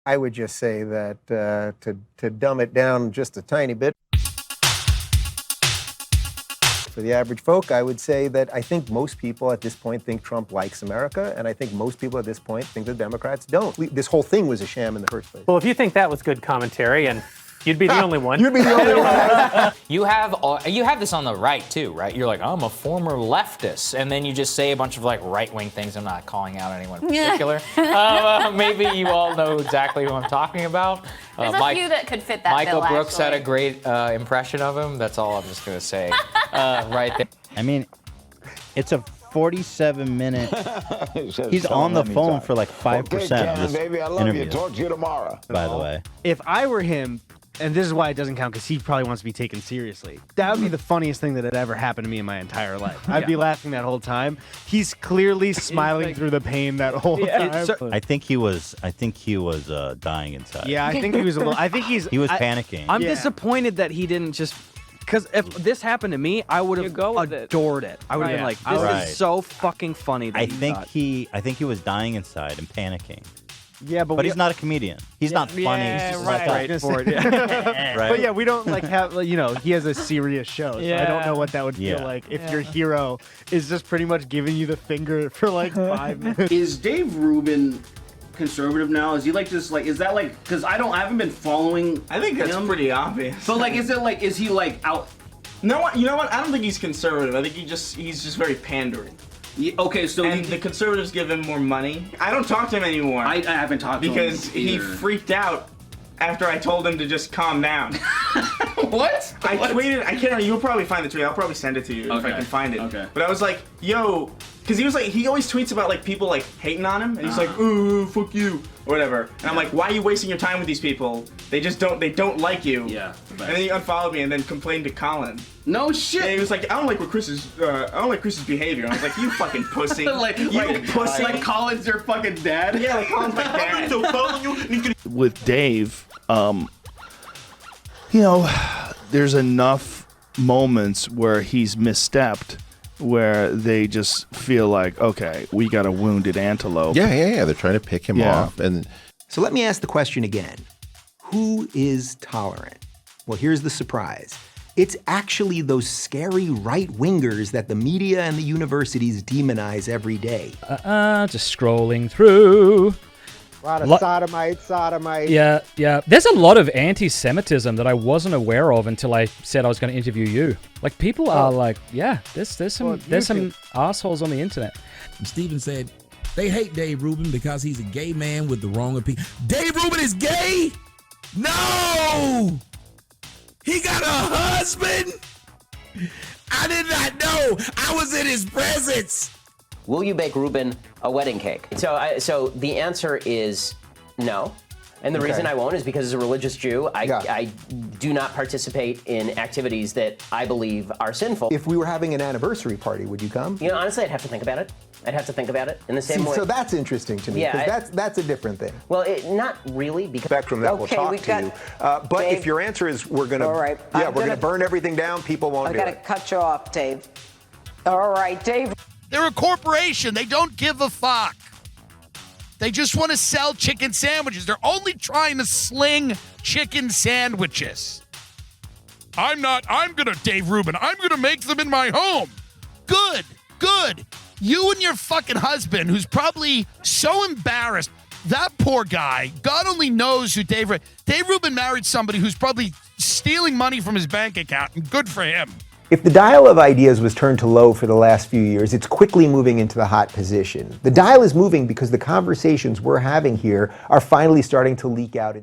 I would just say that to dumb it down just a tiny bit, for the average folk, I would say that I think most people at this point think Trump likes America, and I think most people at this point think the Democrats don't. This whole thing was a sham in the first place. Well, if you think that was good commentary, and you'd be the only one. You'd be the only one. You have this on the right too, right? You're like, I'm a former leftist, and then you just say a bunch of like right-wing things. I'm not calling out anyone in particular. Maybe you all know exactly who I'm talking about. There's a few that could fit that Michael bill, Brooks actually. had a great impression of him. That's all I'm just gonna say right there. I mean, it's a 47-minute. He's on the phone for like 5% of this baby, I love interview. you. Talk to you tomorrow. By the way, If I were him, and this is why it doesn't count, because he probably wants to be taken seriously. That would be the funniest thing that had ever happened to me in my entire life. I'd be laughing that whole time. He's clearly smiling through the pain that whole time. I think he was dying inside. Yeah, I think he was a little. I think He was panicking. I'm disappointed that he didn't just. Because if this happened to me, I would have adored it. I would have been like, "This is so fucking funny." That I think he was dying inside and panicking. Yeah, but he's not a comedian. He's not funny. Yeah, He's just right. Right. But yeah, we don't like have he has a serious show, so I don't know what that would feel like if your hero is just pretty much giving you the finger for like 5 minutes. Is Dave Rubin conservative now? Is he like just like, is that like, because I haven't been following. I think that's him. pretty obvious. But like, is he like out? No, you know what? I don't think he's conservative. I think he's just very pandering. Okay, so the conservatives give him more money. I don't talk to him anymore. I haven't talked to him because he freaked out after I told him to just calm down. What? I tweeted. I can't remember. You'll probably find the tweet. I'll probably send it to you if I can find it. Okay. But I was like, yo, because he always tweets about like people like hating on him, and he's like, ooh, fuck you, or whatever. And I'm like, why are you wasting your time with these people? They don't like you. Yeah. And then he unfollowed me and then complained to Colin. No shit. And he was like, I don't like Chris's behavior. I was like, you fucking pussy. you pussy. Like Colin's your fucking dad. Yeah, like Colin's my dad. With Dave, there's enough moments where he's misstepped, where they just feel like, okay, we got a wounded antelope. Yeah. They're trying to pick him off. And So let me ask the question again. Who is tolerant? Well, here's the surprise. It's actually those scary right-wingers that the media and the universities demonize every day. Just scrolling through. A lot of sodomite. Yeah. There's a lot of anti-Semitism that I wasn't aware of until I said I was going to interview you. Like, people are like, there's some assholes on the internet. Steven said they hate Dave Rubin because he's a gay man with the wrong opinion. Dave Rubin is gay? No! He got a husband? I did not know. I was in his presence. Will you bake Rubin a wedding cake? So the answer is no. And the reason I won't is because as a religious Jew, I do not participate in activities that I believe are sinful. If we were having an anniversary party, would you come? Honestly, I'd have to think about it. In the same way. So that's interesting to me, because that's a different thing. Well, not really, because spectrum that will talk to you. But Dave, if your answer is we're going to, we're going to burn everything down, people won't do it. I've got to cut you off, Dave. All right, Dave. They're a corporation. They don't give a fuck. They just want to sell chicken sandwiches. They're only trying to sling chicken sandwiches. Dave Rubin, I'm going to make them in my home. Good. You and your fucking husband, who's probably so embarrassed. That poor guy, God only knows who Dave Rubin married somebody who's probably stealing money from his bank account, and good for him. If the dial of ideas was turned to low for the last few years, it's quickly moving into the hot position. The dial is moving because the conversations we're having here are finally starting to leak out.